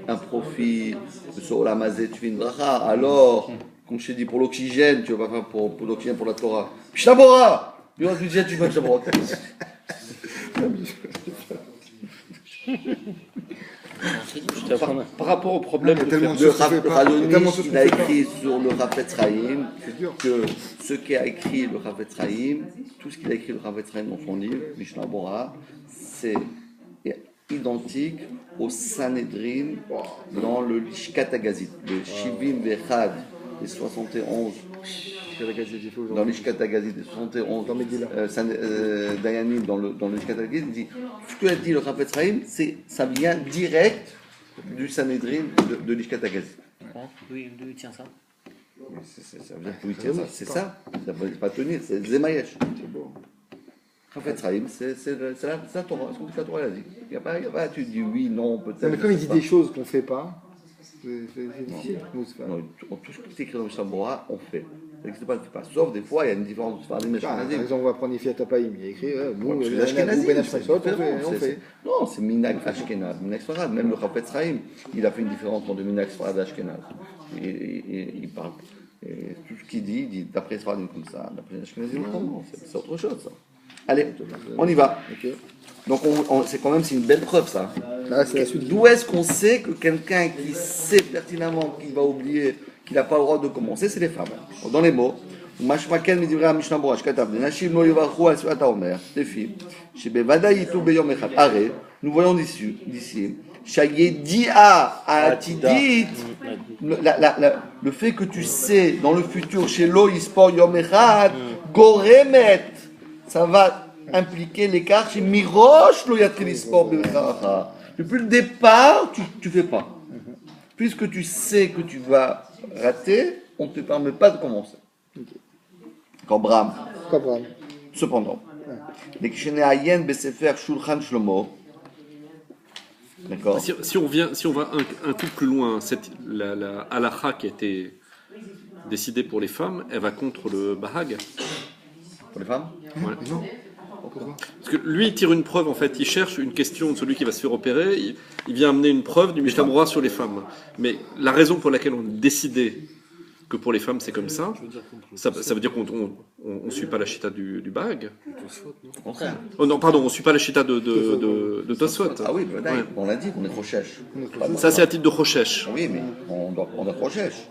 un profit sur la mazé, tu fais une bracha, alors, comme je t'ai dit, pour l'oxygène, tu vas pas faire pour l'oxygène, pour la Torah. Mishnah-Bora! Tu dis, tu vas Mishnah-Bora. Par rapport au problème de tellement faire Le Radonis, il a écrit sur le Rafetz Chaim que ce qu'a écrit le Rafetz Chaim, tout ce qu'il a écrit le Rafetz Chaim dans son livre, Mishnah Bora, c'est identique au Sanhedrin dans le Lishkat Agazit, le Shivim Vechad, les 71. Dans le Lishkat Agazit, les 71 Dayanim, dans le Lishkat Agazit, il dit ce que a dit le Rafetz Chaim, ça vient direct du Sanhedrin de Lishkat Agazit. D'où il tient ça? Ça veut dire d'où il tient ça, c'est ça. Ça ne veut pas tenir, c'est Zemayesh. Rafetz Chaim, c'est la Torah, c'est ce que la Torah a dit. Il n'y a pas, tu dis oui, non, peut-être. Mais comme il dit des choses qu'on ne fait pas, c'est difficile. Non, tout ce qui est écrit dans le Mishnah Bora, on fait. Ça n'existe pas, on ne fait pas. Sauf des fois, il y a une différence de Sfardim et Par Ashkenazim. exemple, on va prendre Ifiat Tapaïm, il y a écrit nous, C'est Ben l'Ashkenazim, Ashkenazot, on fait. Non, c'est Minag Ashkenaz, Minag Sfarad. Même le Rafetz Chaim, il a fait une différence entre Minag Sfarad et Ashkenaz. Il parle. Et tout ce qu'il dit, il dit d'après Sfaradim comme ça, d'après Ashkenazim, non, c'est autre chose, ça. Allez, on y va. Donc, c'est quand même une belle preuve, ça. Là, c'est la suite. D'où est-ce qu'on sait que quelqu'un qui sait pertinemment qu'il va oublier, qu'il n'a pas le droit de commencer, c'est les femmes. Dans les mots, les filles, nous voyons d'ici, le fait que tu sais dans le futur chez Lo Yispor Yom Echad, Goremet, ça va impliquer l'écart chez Mirosh Lo Yatril Yispor B'Echacha. Depuis le départ, tu fais pas. Puisque tu sais que tu vas rater, on ne te permet pas de commencer. Comme Bram. Cependant, les Kisheneayen Besefer Shulchan Shlomo. D'accord. Si on va un coup plus loin, la halakha qui a été décidée pour les femmes, elle va contre le Bahag. Pour les femmes? Ouais. Non. Parce que lui, il tire une preuve, en fait, il cherche une question de celui qui va se faire opérer, il vient amener une preuve du Mishnah Bora sur les femmes. Mais la raison pour laquelle on a décidé que pour les femmes c'est comme ça, ça veut dire qu'on ne suit pas la chita du Bahag. Au contraire. Oh non, pardon, on ne suit pas la chita de Tosfot. Ah oui, ouais. On l'a dit, on est Rochesh. Ça, c'est à titre de Rochesh. Oui, mais on a Rochesh.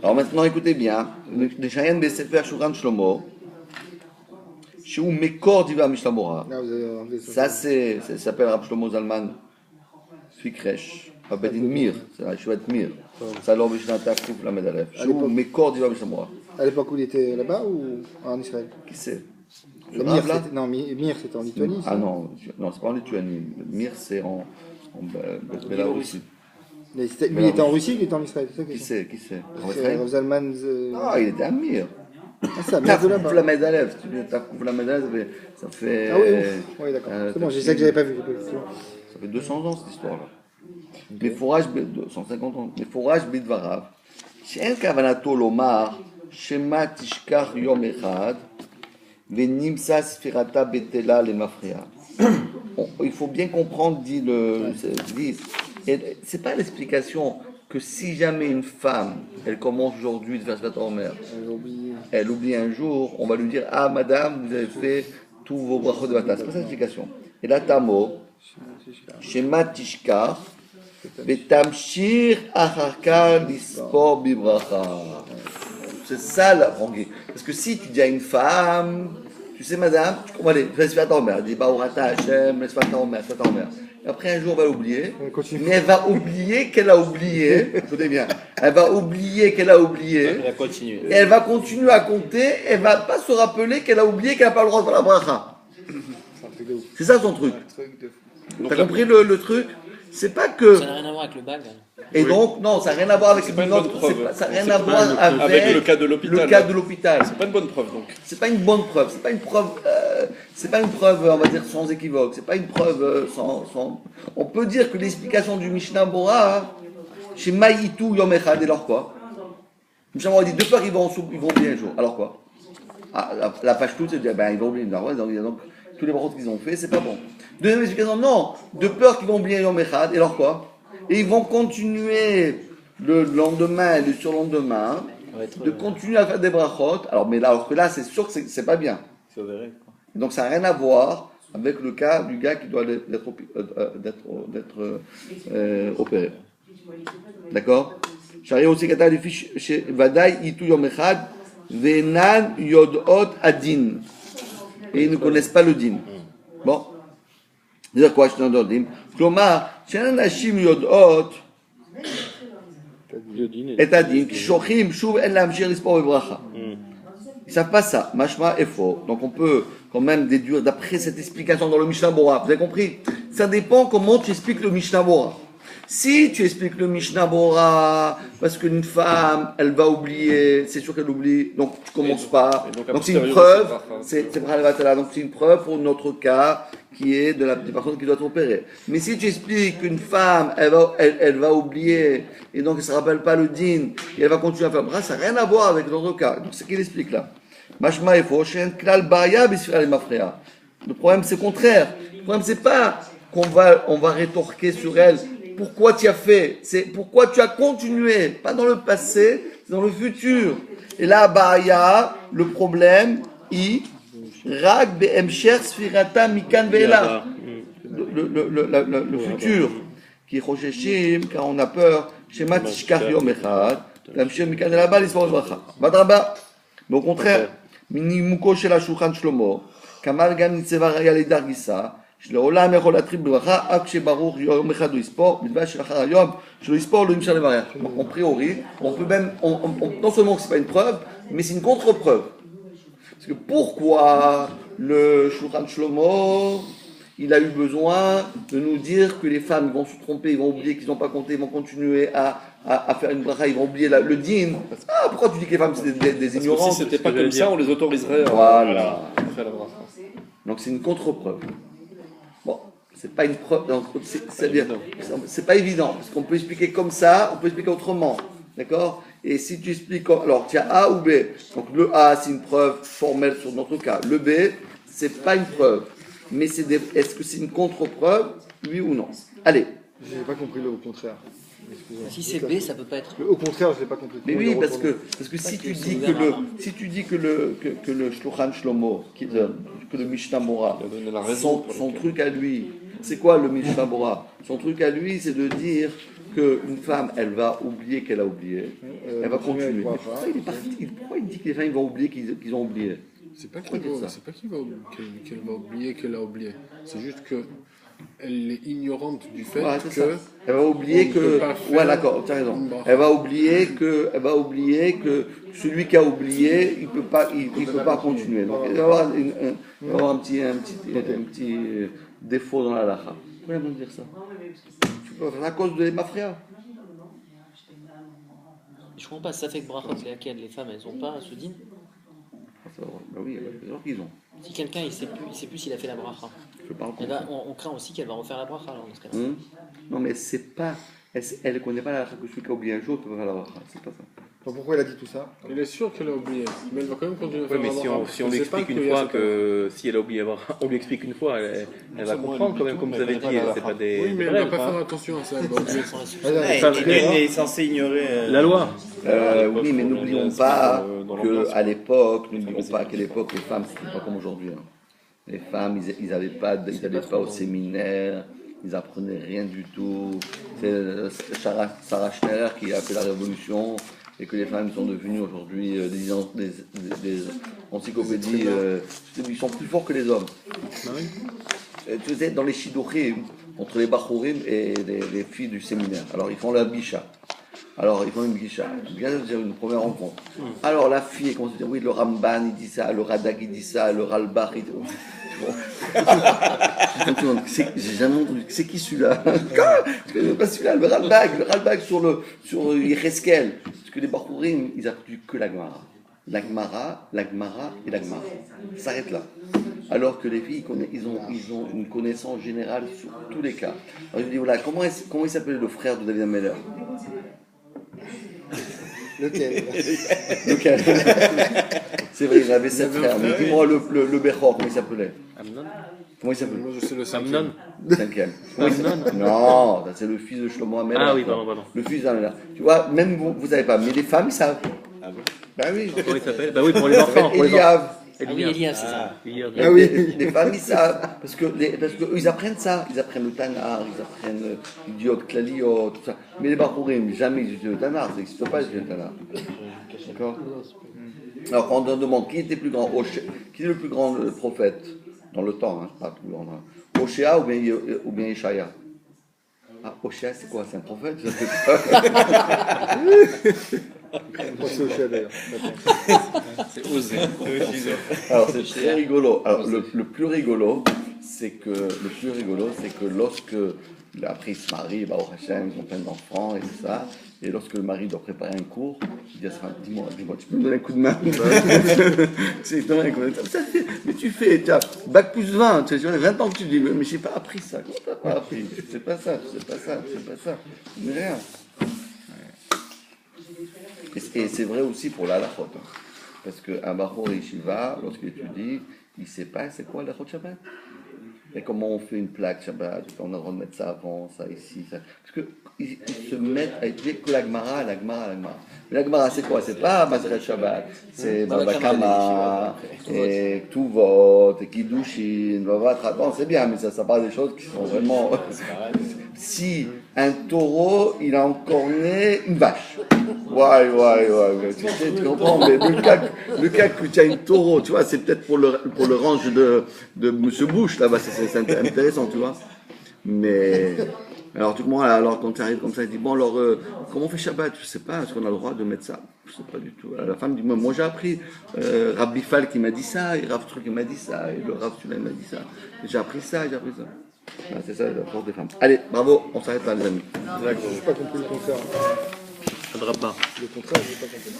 Alors maintenant, écoutez bien. Les Shayan Besefer Shulchan Shlomo. Chez Mekor Diva Mishnah Bora. Ça s'appelle Rab Shlomo Zalman Fikresh. Abedin Mir, c'est la Chouette Mir. Ça l'a Mishnah Takouf la Medalef. Chez Mekor Diva Mishnah Bora. À l'époque où il était là-bas ou en Israël? Qui c'est? Mir, c'était en Lituanie. Ah non, c'est pas en Lituanie. Mir, c'est en Bélarussie. Lui, il était en Russie, il était en Israël, c'est ça? Qui c'est? Rav Zalman. Ah, il était à Mir. Ça, Mir de là-bas. La Medalef, tu la Medalef, ça fait. Ah oui, d'accord. C'est bon, j'ai ça que j'avais pas vu. Ça fait 200 ans cette histoire-là. Mais fourrage, 150 ans. Mais fourrage bidvarav. שאין כוונתו לומר שמה תשכח יום אחד ונמצא ספירתה בטלה למפריע. il faut bien comprendre, dit c'est pas l'explication que si jamais une femme, elle commence aujourd'hui de faire sa mère, elle oublie un jour, on va lui dire, ah madame, vous avez fait tous vos brachot de matin. C'est pas ça l'explication. Et là, Tamo, Shema Tishkar, Vetamshir Acharka Lispor Bibracha. C'est ça la franquée. Parce que si tu dis à une femme, tu sais madame, allez, laisse faire ta mère, dis Baourata Hachem, laisse faire ta mère, Et après un jour, elle va l'oublier. Mais elle va oublier qu'elle a oublié. Écoutez bien. Elle va oublier qu'elle a oublié. Elle va continuer. Et elle va continuer à compter. Elle va pas se rappeler qu'elle a oublié qu'elle n'a pas le droit de faire la bracha. C'est ça son truc. T'as compris le truc? C'est pas que. Ça n'a rien à voir avec le bague. Et donc, non, ça n'a rien à voir avec C'est pas une bonne preuve. Ça n'a rien à voir avec le cas de l'hôpital. Le cas de l'hôpital. C'est pas une bonne preuve donc. C'est pas une bonne preuve. C'est pas une preuve. C'est pas une preuve, on va dire, sans équivoque. C'est pas une preuve sans. On peut dire que l'explication du Mishnah Bora, chez Maïtou Yom Echad, et alors quoi? Le Mishnah Bora dit deux peurs, ils vont oublier un jour. Alors quoi? La page toute, c'est de dire, ils vont oublier. Donc, tous les brachot qu'ils ont fait, c'est pas bon. Deuxième explication, non. De peur qu'ils vont oublier Yom Echad, et alors quoi? Et ils vont continuer le lendemain et le surlendemain de continuer à faire des brachot. Alors que là, c'est sûr que c'est pas bien. C'est avéré. Donc ça n'a rien à voir avec le cas du gars qui doit d'être opéré. D'accord? Charia aussi kata les fiches chez Vadaï Itu Yom Echad Venan Yodot Adin. Et ils ne connaissent pas le din. Bon. C'est-à-dire quoi, je t'en donne. Kloma, Shenan Hashim Yodot et Adin, Shochim, Shuv, En Lamshir, Lispor, Bebracha. Ils ne savent pas ça. Mashma est faux. Donc on peut quand même déduire d'après cette explication dans le Mishnah Bora. Vous avez compris? Ça dépend comment tu expliques le Mishnah Bora. Si tu expliques le Mishnah Bora parce qu'une femme, elle va oublier, c'est sûr qu'elle oublie, donc tu commences pas. Donc c'est une preuve, c'est donc c'est une preuve pour notre cas qui est de la personne qui doit être opérée. Mais si tu expliques qu'une femme, elle va oublier et donc elle ne se rappelle pas le din et elle va continuer à faire bras, ça n'a rien à voir avec notre cas. Donc c'est ce qu'il explique là. Mashma est faux, klal baya bisfira mafrea. Le problème c'est le contraire. Le problème c'est pas qu'on va rétorquer sur elle. Pourquoi tu as fait? C'est pourquoi tu as continué, pas dans le passé, c'est dans le futur. Et là, baya, le problème, rag be'emsher sfirata mikan ve'ela. Le futur, qui est rocheshim, car on a peur, shema tishkach yom echad, l'emsher mikan ve'ela, l'ismor bracha. Badraba. Mais au contraire, minimuko shel hashulchan shlomo, kamal gan nitzeva raya le dargisa, שלעולם יכול להתחיל בברכה, רק שברוך יום אחד הוא יספור, בלבד שלאחר היום, שלא יספור, לא נמשך לברך. En priori, on peut même, non seulement que ce n'est pas une preuve, mais c'est une contre-preuve. Parce que pourquoi le Shulchan Shlomo, il a eu besoin de nous dire que les femmes vont se tromper, ils vont oublier qu'ils n'ont pas compté, ils vont continuer à faire une bracha, ils vont oublier le din. Ah, pourquoi tu dis que les femmes c'est des ignorantes? Si c'était pas comme ça, on les autoriserait voilà. à faire la bracha. Donc c'est une contre-preuve. Bon, c'est pas une preuve, c'est-à-dire, c'est pas évident, parce qu'on peut expliquer comme ça, on peut expliquer autrement, d'accord? Et si tu expliques, alors tu as A ou B, donc le A c'est une preuve formelle sur notre cas, le B c'est pas une preuve, mais est-ce que c'est une contre-preuve, oui ou non? Allez. Je n'ai pas compris le contraire. Si c'est B, ça peut pas être. Au contraire, je l'ai pas compris. Mais oui, parce que si tu dis que le Shulchan Shlomo, que le Mishnah Bora, son truc à lui, c'est quoi le Mishnah Bora? Son truc à lui, c'est de dire qu'une femme, elle va oublier qu'elle a oublié, elle va continuer. Mais pourquoi il dit que les femmes vont oublier qu'ils ont oublié? C'est pas qu'elle va oublier qu'elle a oublié. C'est juste que elle est ignorante du fait que elle va oublier que ouais d'accord, tu as raison. Elle va oublier que celui qui a oublié, il peut pas continuer. Donc il va y avoir un petit défaut dans la lacha. Pourquoi ils vont dire ça? C'est à cause de Mafria. Je comprends pas, ça fait que brachot lesquelles les femmes elles ont pas ce din. Ben oui, il y a des gens qui ont. Si quelqu'un il sait plus s'il a fait la bracha, on craint aussi qu'elle va refaire la bracha alors dans ce cas-là. Non mais c'est pas, elle ne connaît pas la bracha que celui qui a oublié un jour peut faire la bracha, c'est pas ça. Pourquoi il a dit tout ça? Il est sûr qu'elle a oublié, mais elle va quand même continuer à Oui, faire mais Abraham. si on lui explique une fois que si elle a oublié Abraham, on lui explique une fois, elle va comprendre quand même, comme vous avez dit, c'est pas des. Oui, mais elle va pas faire attention à ça, elle va oublier ça. Il est censé ignorer La loi. Oui, mais n'oublions pas qu'à l'époque, les femmes, c'était pas comme aujourd'hui. Hein. Les femmes, ils n'allaient pas au séminaire, ils apprenaient rien du tout. C'est Sarah Schneller qui a fait la révolution et que les femmes sont devenues aujourd'hui des encyclopédies. Ils sont plus forts que les hommes. Tu sais, dans les shidduchim, entre les bachurim et les filles du séminaire. Alors ils font la bisha. Alors, ils font une guicha, bien dire une première rencontre. Alors, la fille, elle commence à dire, oui, le Ramban, il dit ça, le Radak, il dit ça, le Ralbach, il dit... J'ai jamais entendu, c'est qui celui-là? Pas celui-là, le Ralbach sur Yecheskel. Parce que les Bachurim, ils apprennent que la Gemara. La Gemara et la Gemara. Ça s'arrête là. Alors que les filles, ils ont une connaissance générale sur tous les cas. Alors, je dis, voilà, comment il s'appelait le frère de David Ameller? Lequel? C'est vrai, il avait 7 frères. Mais dis-moi le Bechor, comment il s'appelait? Amnon. Comment il s'appelait? Moi, je sais le cinquième. Amnon. Cinquième. Amnon. Non, c'est le fils de Shlomo Ameler. Ah oui, pardon. Le fils d'Ameler. Tu vois, même vous savez pas, mais les femmes, ils savent. Ah bon? Ben oui. Comment il s'appelle? Bah oui, pour les enfants. Pour les enfants. Eliav. Ah oui, Eliav, c'est ça. Ah oui, les femmes, ils savent. Parce que eux, ils apprennent ça. Ils apprennent le Tanar, ils apprennent l'idiot, Klaliot, tout ça. Mais les Bachurim, jamais ils utilisent le Tanar. Ça n'existe pas, le Tanar. D'accord? Alors, quand on demande qui était plus grand, qui est le plus grand prophète dans le temps, hein, pas plus grand, hein, Oshéa ou bien Ishaïa? Ah, Oshéa, c'est quoi? C'est un prophète? Je sais pas. C'est Oshéa d'ailleurs. C'est osé. Alors c'est très rigolo. Alors le plus rigolo, c'est que lorsque après ils se marient, bah, au Hachem, ils ont plein d'enfants et tout ça, et lorsque le mari doit préparer un cours, il dit à sa femme, dis-moi, tu peux me donner un coup de main? C'est donner un coup de main. Ça fait, mais tu fais, bac plus 20, tu vois, 20 ans que tu dis, mais j'ai pas appris ça. Comment t'as pas appris? C'est pas ça. Mais rien. Et c'est vrai aussi pour la halachot. Hein. Parce qu'un Bachor Yeshiva, lorsqu'il étudie, il ne sait pas c'est quoi la halachot Shabbat. Et comment on fait une plaque Shabbat, on a le droit de mettre ça avant, ça ici, ça. Parce qu'ils se mettent à étudier que la Gemara. Mais la Gemara, c'est quoi? C'est pas Maseret Shabbat, c'est Baba Kama, et Tuvot, et Kiddushin, Baba Tratan, c'est bien, mais ça parle des choses qui sont vraiment. Si un taureau, il a encore né une vache. Ouais. Tu comprends, mais le cas que tu as une taureau, tu vois, c'est peut-être pour le range de M. Bush, là-bas, c'est intéressant, tu vois. Mais, alors, quand tu arrives comme ça, il dit, bon, alors, comment on fait Shabbat? Je sais pas, est-ce qu'on a le droit de mettre ça? Je sais pas du tout. Alors, la femme dit, moi j'ai appris, Rabbi Fall qui m'a dit ça, et Rav Truc qui m'a dit ça, et le Rav Tulay m'a dit ça. Et j'ai appris ça. Ah, c'est ça la force des femmes. Allez, bravo, on s'arrête là, les amis. Je n'ai pas compris le contraire. Un drap. Le contraire, je n'ai pas compris.